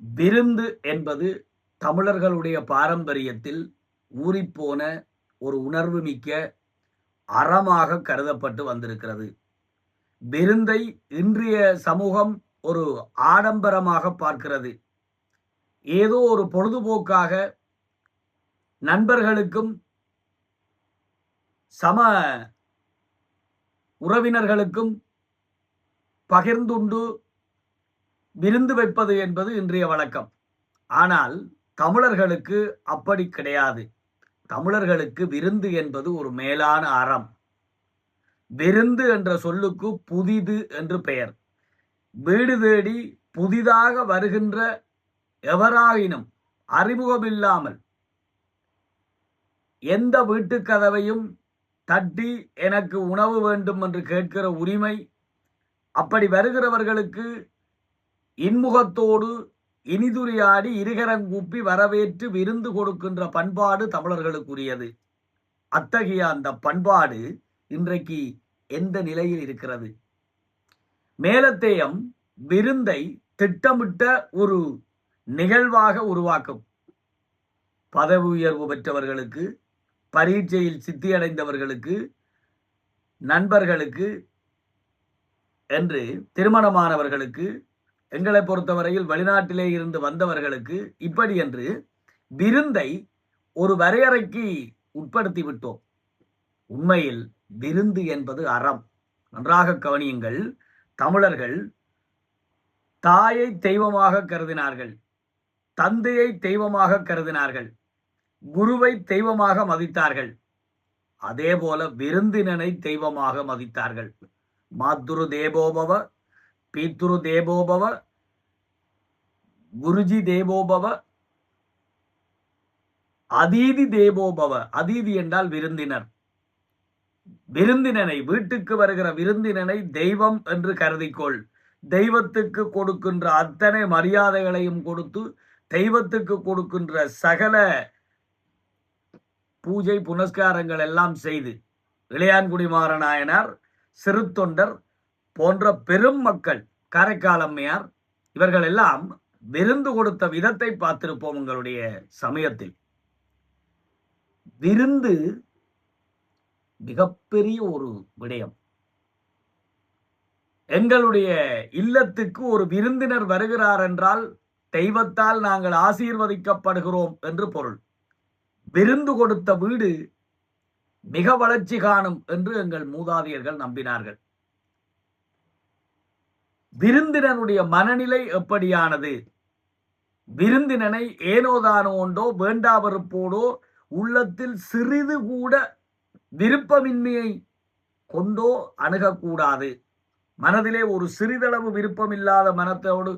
விருந்து என்பது தமிழர்களுடைய பாரம்பரியத்தில் ஊறிப்போன ஒரு உணர்வு மிக்க அறமாக கருதப்பட்டு வந்திருக்கிறது. விருந்தை இன்றைய சமூகம் ஒரு ஆடம்பரமாக பார்க்கிறது. ஏதோ ஒரு பொழுதுபோக்காக நண்பர்களுக்கும் சம உறவினர்களுக்கும் பகிர்ந்துண்டு விருந்து வைப்பது என்பது இன்றைய வழக்கம். ஆனால் தமிழர்களுக்கு அப்படி கிடையாது. தமிழர்களுக்கு விருந்து என்பது ஒரு மேலான அறம். விருந்து என்ற சொல்லுக்கு புதிது என்று பெயர். வீடு தேடி புதிதாக வருகின்ற எவராயினும் அறிமுகமில்லாமல் எந்த வீட்டு கதவையும் தட்டி எனக்கு உணவு வேண்டும் என்று கேட்கிற உரிமை, அப்படி வருகிறவர்களுக்கு இன்முகத்தோடு இனிதுரையாடி இருகரங்கூப்பி வரவேற்று விருந்து கொடுக்கின்ற பண்பாடு தமிழர்களுக்குரியது. அத்தகைய அந்த பண்பாடு இன்றைக்கு எந்த நிலையில் இருக்கிறது? மேலத்தேயம் விருந்தை திட்டமிட்ட ஒரு நிகழ்வாக உருவாக்கும். பதவி உயர்வு பெற்றவர்களுக்கு, பரீட்சையில் சித்தியடைந்தவர்களுக்கு, நண்பர்களுக்கு என்று திருமணமானவர்களுக்கு, எங்களை பொறுத்தவரையில் வெளிநாட்டிலே இருந்து வந்தவர்களுக்கு, இப்படி என்று விருந்தை ஒரு வரையறைக்கு உட்படுத்தி விட்டோம். உண்மையில் விருந்து என்பது அறம். நன்றாக கவனியுங்கள். தமிழர்கள் தாயை தெய்வமாக கருதினார்கள், தந்தையை தெய்வமாக கருதினார்கள், குருவை தெய்வமாக மதித்தார்கள். அதே போல விருந்தினனை தெய்வமாக மதித்தார்கள். மாத்துரு தேவோபவ, பீத்துரு தேவோபவ, குருஜி தேவோபவ, அதீதி தேவோபவ. அதீதி என்றால் விருந்தினர். விருந்தினனை, வீட்டுக்கு வருகிற விருந்தினனை தெய்வம் என்று கருதிக்கொள். தெய்வத்துக்கு கொடுக்கின்ற அத்தனை மரியாதைகளையும் கொடுத்து, தெய்வத்துக்கு கொடுக்கின்ற சகல பூஜை புனஸ்காரங்கள் எல்லாம் செய்து, இளையான்குடி மாறநாயனார், சிறு தொண்டர் போன்ற பெரும் மக்கள், காரைக்கால் அம்மையார், இவர்கள் எல்லாம் விருந்து கொடுத்த விதத்தை பார்த்திருப்போம் உங்களுடைய சமயத்தில். விருந்து மிகப்பெரிய ஒரு விடயம். எங்களுடைய இல்லத்துக்கு ஒரு விருந்தினர் வருகிறார் என்றால் தெய்வத்தால் நாங்கள் ஆசீர்வதிக்கப்படுகிறோம் என்று பொருள். விருந்து கொடுத்த வீடு மிக வளர்ச்சி காணும் என்று எங்கள் மூதாதையர்கள் நம்பினார்கள். விருந்தினனுடைய மனநிலை எப்படியானது? விருந்தினனை ஏனோதானோ ஒன்றோ வேண்டாவறுப்போடோ உள்ளத்தில் சிறிது கூட விருப்பமின்மையை கொண்டோ அணுகக்கூடாது. மனதிலே ஒரு சிறிதளவு விருப்பமில்லாத மனத்தோடு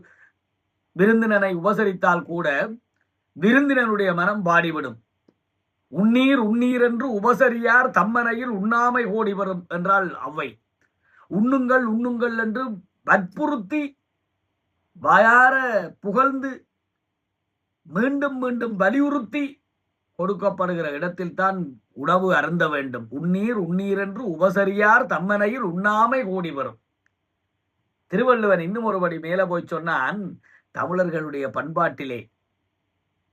விருந்தினனை உபசரித்தால் கூட விருந்தினனுடைய மனம் வாடிவிடும். உண்ணீர் உண்ணீர் என்று உபசரியார் தம்மனையில் உண்ணாமை ஓடி வரும் என்றால் அவ்வை. உண்ணுங்கள் உண்ணுங்கள் என்று வற்புறுத்தி வாயார புகழ்ந்து மீண்டும் மீண்டும் வலியுறுத்தி கொடுக்கப்படுகிற இடத்தில் தான் உணவு அருந்த வேண்டும். உண்ணீர் உண்ணீர் என்று உபசரியார் தம்மனையில் உண்ணாமை ஓடி வரும். திருவள்ளுவன் இன்னும் ஒருபடி மேல போய் சொன்னான், தமிழர்களுடைய பண்பாட்டிலே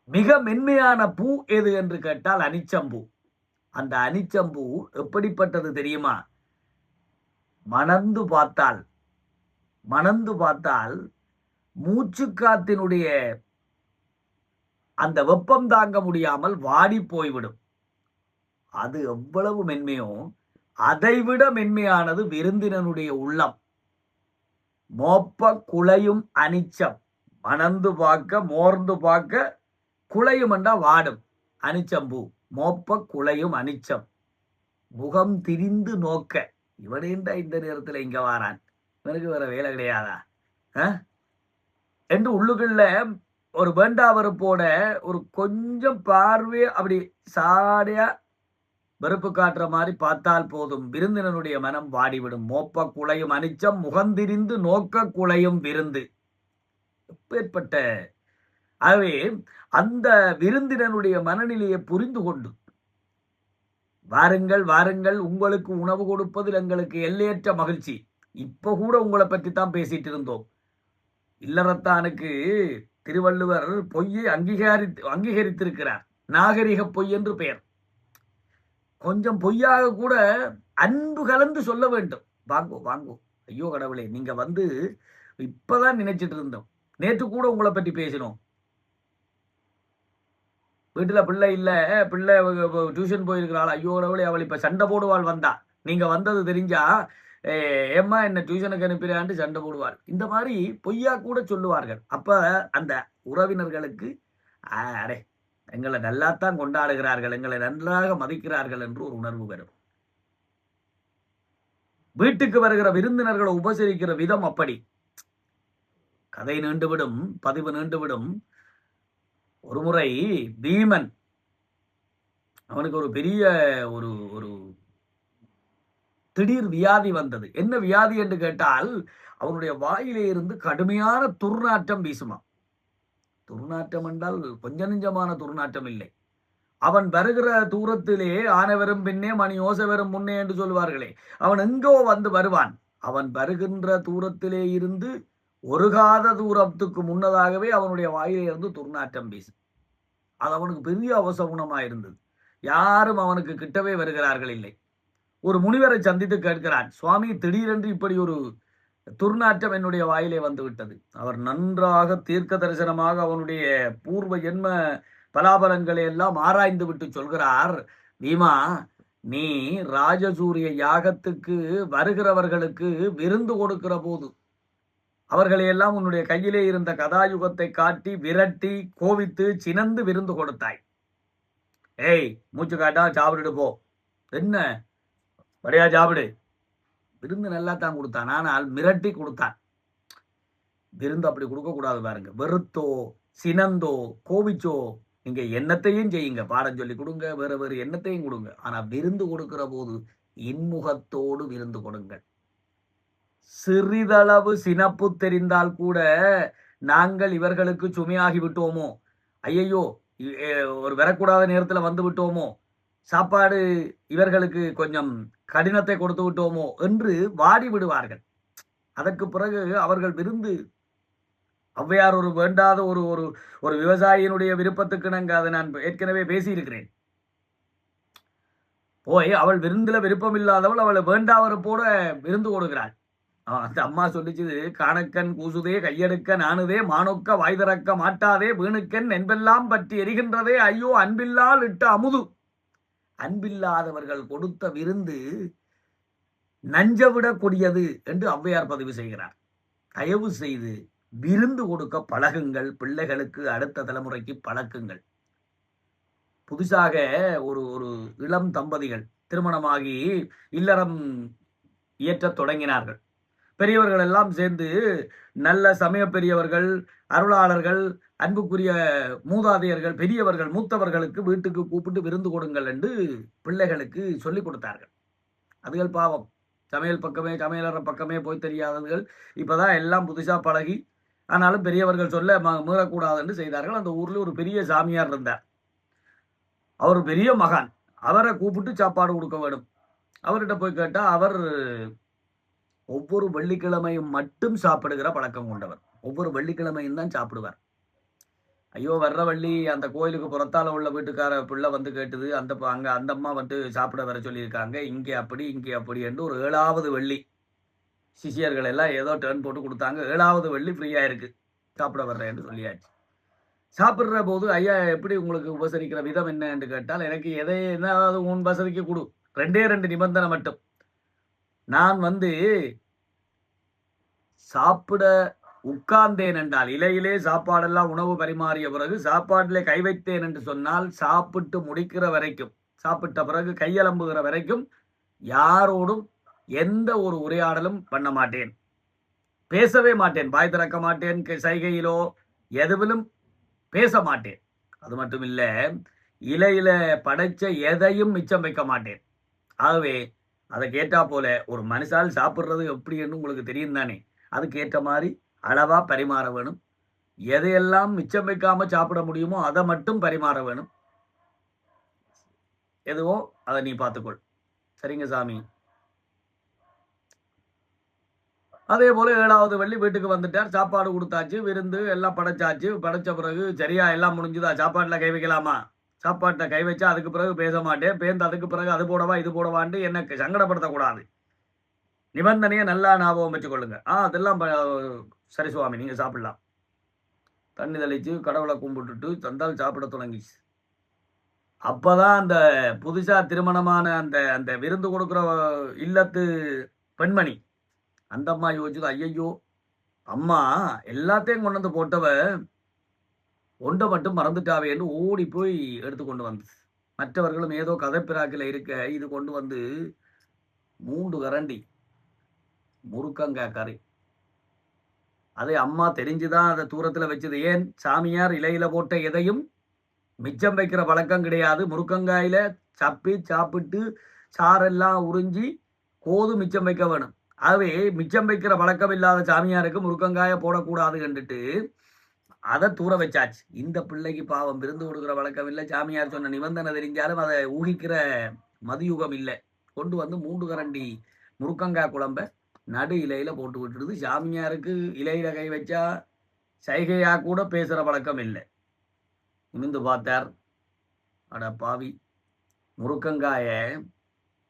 மிக மென்மையான பூ எது என்று கேட்டால் அனிச்சம்பூ. அந்த அனிச்சம்பூ எப்படிப்பட்டது தெரியுமா? மணந்து பார்த்தால் மூச்சு காத்தினுடைய அந்த வெப்பம் தாங்க முடியாமல் வாடி போய்விடும். அது எவ்வளவு மென்மையோ அதைவிட மென்மையானது விருந்தினனுடைய உள்ளம். மோப்ப குளையும் அனிச்சம். மணந்து பார்க்க, மோர்ந்து பார்க்க, குளையும் என்றா வாடும். அனிச்சம்பூ மோப்ப குளையும் அனிச்சம். முகம் திரிந்து நோக்க. இவனேண்டா இந்த நேரத்தில் இங்க வாரான், இவனுக்கு வேற வேலை கிடையாதா என்று உள்ளுக்குள்ள ஒரு வேண்டாவறுப்போட ஒரு கொஞ்சம் பார்வை அப்படி சாடையா வெறுப்பு காட்டுற மாதிரி பார்த்தால் போதும், விருந்தினனுடைய மனம் வாடிவிடும். மோப்ப குளையும் அனிச்சம், முகந்திரிந்து நோக்க குளையும் விருந்து. எப்பேற்பட்ட! ஆகவே அந்த விருந்தினனுடைய மனநிலையை புரிந்து கொண்டு, வாருங்கள் வாருங்கள், உங்களுக்கு உணவு கொடுப்பதில் எங்களுக்கு எல்லையற்ற மகிழ்ச்சி. இப்ப கூட உங்களை பற்றி தான் பேசிட்டு இருந்தோம். இல்லறத்தானுக்கு திருவள்ளுவர் பொய்யை அங்கீகரித்திருக்கிறார். நாகரிக பொய் என்று பெயர். கொஞ்சம் பொய்யாக கூட அன்பு கலந்து சொல்ல வேண்டும். வாங்கோ வாங்கோ, ஐயோ கடவுளே, நீங்க வந்து இப்பதான் நினைச்சிட்டு இருந்தோம், நேற்று கூட உங்களை பற்றி பேசினோம், வீட்டுல பிள்ளை இல்ல, பிள்ளை டியூஷன் போயிருக்கிறாள், ஐயோ கடவுளே, அவள் இப்ப சண்டை போடுவாள், வந்தா நீங்க வந்தது தெரிஞ்சா ஏம்மா என்ன டியூஷனுக்கு அனுப்பிறான்னு சண்டை போடுவாள். இந்த மாதிரி பொய்யா கூட சொல்லுவார்கள். அப்ப அந்த உறவினர்களுக்கு அடே, எங்களை நல்லாத்தான் கொண்டாடுகிறார்கள், எங்களை நன்றாக மதிக்கிறார்கள் என்று ஒரு உணர்வு வரும். வீட்டுக்கு வருகிற விருந்தினர்களை உபசரிக்கிற விதம் அப்படி. கதை நீண்டுவிடும், பதிவு நீண்டுவிடும். ஒரு முறை பீமன், அவனுக்கு ஒரு பெரிய ஒரு ஒரு திடீர் வியாதி வந்தது. என்ன வியாதி என்று கேட்டால், அவனுடைய வாயிலே இருந்து கடுமையான துர்நாற்றம் வீசுமா. துர்நாற்றம் என்றால் கொஞ்ச நெஞ்சமான துர்நாற்றம் இல்லை. அவன் வருகிற தூரத்திலே ஆனவரும் பின்னே மணி ஓசவரும் முன்னே என்று சொல்வார்களே, அவன் எங்கோ வந்து வருவான். அவன் வருகின்ற தூரத்திலே இருந்து ஒரு காத தூரத்துக்கு முன்னதாகவே அவனுடைய வாயிலே இருந்து துர்நாற்றம் வீசு. அது அவனுக்கு பெரிய அவசகுணமாக இருந்தது. யாரும் அவனுக்கு கிட்டவே வருகிறார்கள் இல்லை. ஒரு முனிவரை சந்தித்து கேட்கிறான், சுவாமி, திடீரென்று இப்படி ஒரு துர்நாற்றம் என்னுடைய வாயிலே வந்து விட்டது. அவர் நன்றாக தீர்க்க தரிசனமாக அவனுடைய பூர்வ ஜென்ம பலாபலங்களை எல்லாம் ஆராய்ந்து விட்டு சொல்கிறார், பீமா, நீ ராஜசூரிய யாகத்துக்கு வருகிறவர்களுக்கு விருந்து கொடுக்கிற போது அவர்களை எல்லாம் உன்னுடைய கையிலே இருந்த கதாயுகத்தை காட்டி விரட்டி கோவித்து சினந்து விருந்து கொடுத்தாய். ஏய், மூச்சு காட்டா சாப்பிட்டுட்டு போ. என்ன வரையா சாப்பிடு. விருந்து நல்லா தான் கொடுத்தான், ஆனால் மிரட்டி கொடுத்தான். விருந்து அப்படி கொடுக்க கூடாது பாருங்க. வெறுத்தோ சினந்தோ கோவிச்சோ நீங்க என்னத்தையும் செய்யுங்க, பாடம் சொல்லி கொடுங்க, வேற வேறு என்னத்தையும் கொடுங்க, ஆனா விருந்து கொடுக்கிற போது இன்முகத்தோடு விருந்து கொடுங்கள். சிறிதளவு சினப்பு தெரிந்தால் கூட நாங்கள் இவர்களுக்கு சுமையாகி விட்டோமோ, ஐயையோ ஒரு வரக்கூடாத நேரத்தில் வந்து விட்டோமோ, சாப்பாடு இவர்களுக்கு கொஞ்சம் கடினத்தை கொடுத்து விட்டோமோ என்று வாடி விடுவார்கள். அதற்கு பிறகு அவர்கள் விருந்து, ஔவையார் ஒரு வேண்டாத ஒரு ஒரு ஒரு விவசாயியினுடைய விருப்பத்துக்கு நாங்கள் அதை நான் ஏற்கனவே பேசியிருக்கிறேன். போய் அவள் விருந்துல விருப்பம் இல்லாதவள் அவளை வேண்டாவரை போட விருந்து கொடுக்கிறாள். அந்த அம்மா சொல்லிச்சு, காணக்கன் கூசுதே கையெடுக்க நானுதே மானொக்க வாய்தறக்க மாட்டாதே வீணுக்கன் என்பெல்லாம் பற்றி எரிகின்றதே ஐயோ அன்பில்லால் இட்ட அமுது. அன்பில்லாதவர்கள் கொடுத்த விருந்து நஞ்சவிட கொடியது என்று ஔவையார் பதிவு செய்கிறார். தயவு செய்து விருந்து கொடுக்க பழகுங்கள், பிள்ளைகளுக்கு அடுத்த தலைமுறைக்கு பழக்குங்கள். புதுசாக ஒரு ஒரு இளம் தம்பதிகள் திருமணமாகி இல்லறம் இயற்றத் தொடங்கினார்கள். பெரியவர்கள் எல்லாம் சேர்ந்து நல்ல சமய பெரியவர்கள், அருளாளர்கள், அன்புக்குரிய மூதாதையர்கள், பெரியவர்கள், மூத்தவர்களுக்கு வீட்டுக்கு கூப்பிட்டு விருந்து கொடுங்கள் என்று பிள்ளைகளுக்கு சொல்லிக் கொடுத்தார்கள். அதுகள் பாவம் சமையல் பக்கமே சமையலற பக்கமே போய் தெரியாதவர்கள். இப்பதான் எல்லாம் புதுசா பழகி, ஆனாலும் பெரியவர்கள் சொல்ல மீறக்கூடாது என்று செய்தார்கள். அந்த ஊர்ல ஒரு பெரிய சாமியார் இருந்தார். அவர் பெரிய மகான். அவரை கூப்பிட்டு சாப்பாடு கொடுக்க வேண்டும். அவர்கிட்ட போய் கேட்டா, அவர் ஒவ்வொரு வெள்ளிக்கிழமையும் மட்டும் சாப்பிடுகிற பழக்கம் கொண்டவர். ஒவ்வொரு வெள்ளிக்கிழமையும் தான் சாப்பிடுவார். ஐயோ, வர்ற வள்ளி அந்த கோயிலுக்கு புறத்தால உள்ள வீட்டுக்கார பிள்ளை வந்து கேட்டுது, அங்க அந்த அம்மா வந்து சாப்பிட வர சொல்லியிருக்காங்க, இங்கே அப்படி இங்கே அப்படி என்று ஒரு 7வது வெள்ளி சிஷியர்கள் எல்லாம் ஏதோ டேர்ன் போட்டு கொடுத்தாங்க. 7வது வெள்ளி ஃப்ரீயா இருக்கு, சாப்பிட வர்றேன் என்று சொல்லியாச்சு. சாப்பிடுற போது, ஐயா எப்படி உங்களுக்கு உபசரிக்கிற விதம் என்ன என்று கேட்டால், எனக்கு எதை எதாவது உன் வசதிக்கு கொடு, 2 நிபந்தனை மட்டும். நான் வந்து சாப்பிட உட்கார்ந்தேன் என்றால், இலையிலே சாப்பாடெல்லாம் உணவு பரிமாறிய பிறகு சாப்பாட்டிலே கை வைத்தேன் என்று சொன்னால், சாப்பிட்டு முடிக்கிற வரைக்கும், சாப்பிட்ட பிறகு கையலம்புகிற வரைக்கும் யாரோடும் எந்த ஒரு உரையாடலும் பண்ண மாட்டேன், பேசவே மாட்டேன், வாய் திறக்க மாட்டேன், சைகையிலோ எதுவிலும் பேச மாட்டேன். அது மட்டும் இல்ல, இலையில படைச்ச எதையும் மிச்சம் வைக்க மாட்டேன். ஆகவே அதை கேட்டா போல ஒரு மனுஷால் சாப்பிட்றது எப்படின்னு உங்களுக்கு தெரியும் தானே, அதுக்கு ஏற்ற மாதிரி அளவா பரிமாற வேணும். எதையெல்லாம் மிச்சம் வைக்காம சாப்பிட முடியுமோ அதை மட்டும் பரிமாற வேணும். எதுவோ அதை நீ பார்த்துக்கொள். சரிங்க சாமி. அதே போல 7வது வெள்ளி வீட்டுக்கு வந்துட்டார். சாப்பாடு குடுத்தாச்சு. விருந்து எல்லாம் படைச்சாச்சு. படைச்ச பிறகு சரியா எல்லாம் முடிஞ்சுதா? சாப்பாட்டுல கை வைக்கலாமா? சாப்பாட்டுல கை வச்சா அதுக்கு பிறகு பேச மாட்டேன். பேர்ந்து அதுக்கு பிறகு அது போடவா, இது போடவான்ட்டு என்ன சங்கடப்படுத்தக்கூடாது. நிபந்தனைய நல்லா ஞாபகம் வச்சுக்கொள்ளுங்க. அதெல்லாம் சரி சுவாமி நீங்க சாப்பிடலாம். தண்ணி தெளிச்சு கடவுளை கும்பிட்டுட்டு தந்தால் சாப்பிட தொடங்கிச்சு. அப்பதான் அந்த புதுசா திருமணமான அந்த அந்த விருந்து கொடுக்கிற இல்லத்து பெண்மணி அந்த அம்மா யோசிச்சுது, ஐயையோ அம்மா எல்லாத்தையும் கொண்டு வந்து போட்டவ ஒன்றை மட்டும் மறந்துட்டாவேன்னு ஓடி போய் எடுத்து கொண்டு வந்தது. மற்றவர்களும் ஏதோ கதைப்பிராக்கில் இருக்க இது கொண்டு வந்து 3 கரண்டி முருக்கங்காய் கறி. அதை அம்மா தெரிஞ்சுதான் அதை தூரத்துல வச்சது. ஏன் சாமியார் இலையில போட்ட எதையும் மிச்சம் வைக்கிற பழக்கம் கிடையாது. முருக்கங்காயில சப்பி சாப்பிட்டு சாரெல்லாம் உறிஞ்சி கோது மிச்சம் வைக்க வேணும். ஆகவே மிச்சம் வைக்கிற பழக்கம் இல்லாத சாமியாருக்கு முருக்கங்காய போடக்கூடாது கண்டுட்டு அதை தூர வச்சாச்சு. இந்த பிள்ளைக்கு பாவம் விருந்து கொடுக்குற வழக்கம் இல்லை. சாமியார் சொன்ன நிபந்தனை தெரிஞ்சாலும் அதை ஊகிக்கிற மதியுகம் இல்லை. கொண்டு வந்து 3 கரண்டி முருக்கங்காய் குழம்ப நடு இலையில போட்டு விட்டுருது. சாமியாருக்கு இலையில கை வச்சா சைகையா கூட பேசுற பழக்கம் இல்லை. நிமிந்து பார்த்தார். அட பாவி, முருக்கங்காய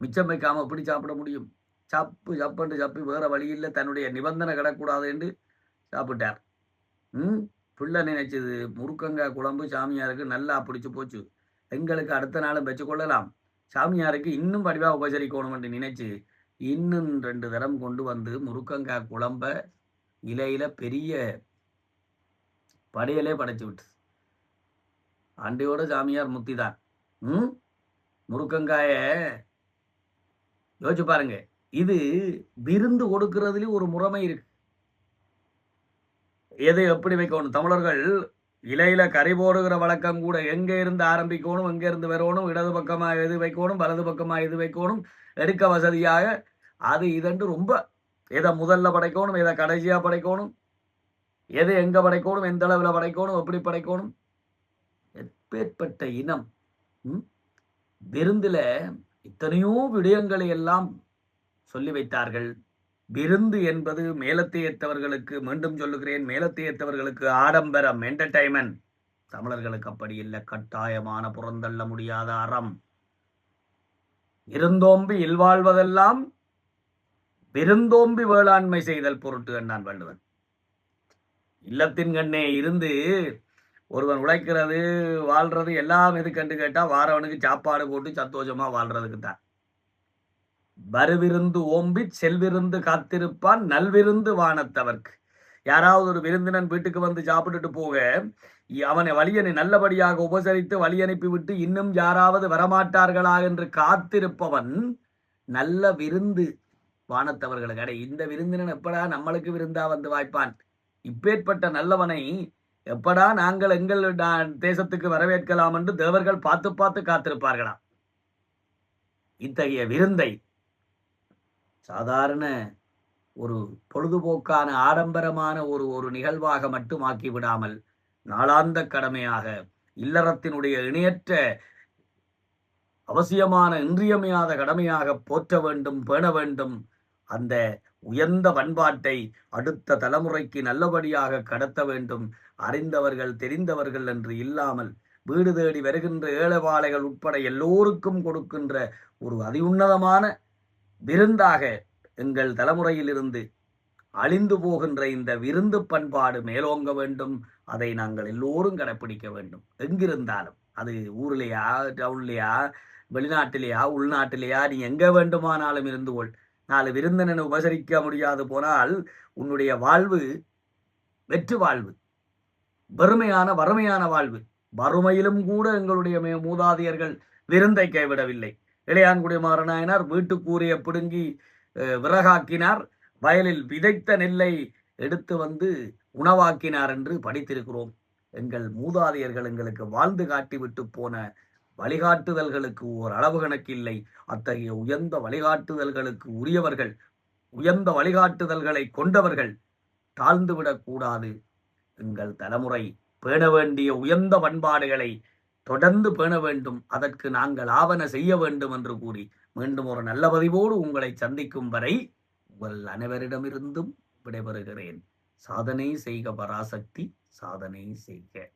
மிச்சம் வைக்காம எப்படி சாப்பிட முடியும்? சப்புன்னு சப்பி வேற வழி இல்லை, தன்னுடைய நிபந்தனை கிடக்கூடாது என்று சாப்பிட்டார். பிள்ளை நினைச்சது முருக்கங்காய் குழம்பு சாமியாருக்கு நல்லா பிடிச்சு போச்சு, எங்களுக்கு அடுத்த நாளும் வச்சு கொள்ளலாம், சாமியாருக்கு இன்னும் வடிவா உபசரிக்கணும் என்று நினைச்சு இன்னும் 2 தரம் கொண்டு வந்து முருக்கங்காய் குழம்ப இலையில பெரிய படையலே படைச்சு விட்டு. ஆண்டையோட சாமியார் முத்திதான். முருக்கங்காய யோசிச்சு பாருங்க. இது விருந்து கொடுக்கிறதுலயும் ஒரு முறைமை இருக்கு. எதை எப்படி வைக்கணும்? தமிழர்கள் இலையில கறி போடுகிற வழக்கம் கூட எங்க இருந்து ஆரம்பிக்கணும், எங்க இருந்து வரணும், இடது பக்கமா எது வைக்கணும், வலது பக்கமா எது வைக்கணும், எடுக்க வசதியாக அது இதன்று ரொம்ப எதை முதல்ல படைக்கணும், எதை கடைசியா படைக்கணும், எதை எங்க படைக்கணும், எந்த அளவுல படைக்கணும், எப்படி படைக்கணும், எப்பேற்பட்ட இனம். விருந்துல இத்தனையோ விடயங்களை எல்லாம் சொல்லி வைத்தார்கள். விருந்து என்பது மேலத்தையத்தவர்களுக்கு, மீண்டும் சொல்லுகிறேன், மேலத்தையத்தவர்களுக்கு ஆடம்பரம், என்டர்டைன்மெண்ட். தமிழர்களுக்கு அப்படி இல்லை, கட்டாயமான புறந்தள்ள முடியாத அறம். இருந்தோம்பி இல்வாழ்வதெல்லாம் விருந்தோம்பி வேளாண்மை செய்தல் பொருட்டு என்றான் வள்ளுவன். இல்லத்தின் கண்ணே இருந்து ஒருவன் உழைக்கிறது வாழ்றது எல்லாம் எதுக்கண்டு கேட்டா வாரவனுக்கு சாப்பாடு போட்டு சந்தோஷமா வாழ்றதுக்கு தான். வருவிருந்து ஓம்பி செல்விருந்து காத்திருப்பான் நல்விருந்து வானத்தவர்க்கு. யாராவது ஒரு விருந்தினன் வீட்டுக்கு வந்து சாப்பிட்டுட்டு போக அவனை வழியனை நல்லபடியாக உபசரித்து வழி அனுப்பிவிட்டு இன்னும் யாராவது வரமாட்டார்களா என்று காத்திருப்பவன் நல்ல விருந்து வானத்தவர்களுக்கு. இந்த விருந்தினன் எப்படா நம்மளுக்கு விருந்தா வந்து வாய்ப்பான்? இப்பேற்பட்ட நல்லவனை எப்படா நாங்கள் எங்கள் தேசத்துக்கு வரவேற்கலாம் என்று தேவர்கள் பார்த்து பார்த்து காத்திருப்பார்களாம். இத்தகைய விருந்தை சாதாரண ஒரு பொழுதுபோக்கான ஆடம்பரமான ஒரு நிகழ்வாக மட்டும் ஆக்கி விடாமல் நாளாந்த கடமையாக, இல்லறத்தினுடைய இணையற்ற அவசியமான இன்றியமையாத கடமையாக போற்ற வேண்டும், பேண வேண்டும். அந்த உயர்ந்த பண்பாட்டை அடுத்த தலைமுறைக்கு நல்லபடியாக கடத்த வேண்டும். அறிந்தவர்கள் தெரிந்தவர்கள் என்று இல்லாமல் வீடு தேடி வருகின்ற ஏழைவாளைகள் உட்பட எல்லோருக்கும் கொடுக்கின்ற ஒரு அதிஉன்னதமான விருந்தாக எங்கள் தலைமுறையிலிருந்து அழிந்து போகின்ற இந்த விருந்து பண்பாடு மேலோங்க வேண்டும். அதை நாங்கள் எல்லோரும் கடைப்பிடிக்க வேண்டும். எங்கிருந்தாலும், அது ஊர்லையா, டவுன்லையா, வெளிநாட்டிலேயா, உள்நாட்டிலேயா, நீ எங்க வேண்டுமானாலும் இருந்து கொள். 4 விருந்தினனை உபசரிக்க முடியாது போனால் உன்னுடைய வாழ்வு வெற்று வாழ்வு, வறுமையான வாழ்வு. வறுமையிலும் கூட எங்களுடைய மூதாதையர்கள் விருந்தை கைவிடவில்லை. இளையான்குடி மாறனாயினார் வீட்டுக்கூறிய பிடுங்கி விறகாக்கினார், வயலில் விதைத்த நெல்லை எடுத்து வந்து உணவாக்கினார் என்று படித்திருக்கிறோம். எங்கள் மூதாதையர்கள் எங்களுக்கு வாழ்ந்து காட்டிவிட்டு போன வழிகாட்டுதல்களுக்கு ஓர் அளவு கணக்கு இல்லை. அத்தகைய உயர்ந்த வழிகாட்டுதல்களுக்கு உரியவர்கள், உயர்ந்த வழிகாட்டுதல்களை கொண்டவர்கள் தாழ்ந்துவிடக் கூடாது. எங்கள் தலைமுறை பேண வேண்டிய உயர்ந்த பண்பாடுகளை தொடர்ந்து பேண வேண்டும். அதற்கு நாங்கள் ஆவன செய்ய வேண்டும் என்று கூறி மீண்டும் ஒரு நல்ல பதிவோடு உங்களை சந்திக்கும் வரை உங்கள் அனைவரிடமிருந்தும் விடைபெறுகிறேன். சாதனை செய்க பராசக்தி, சாதனை செய்க.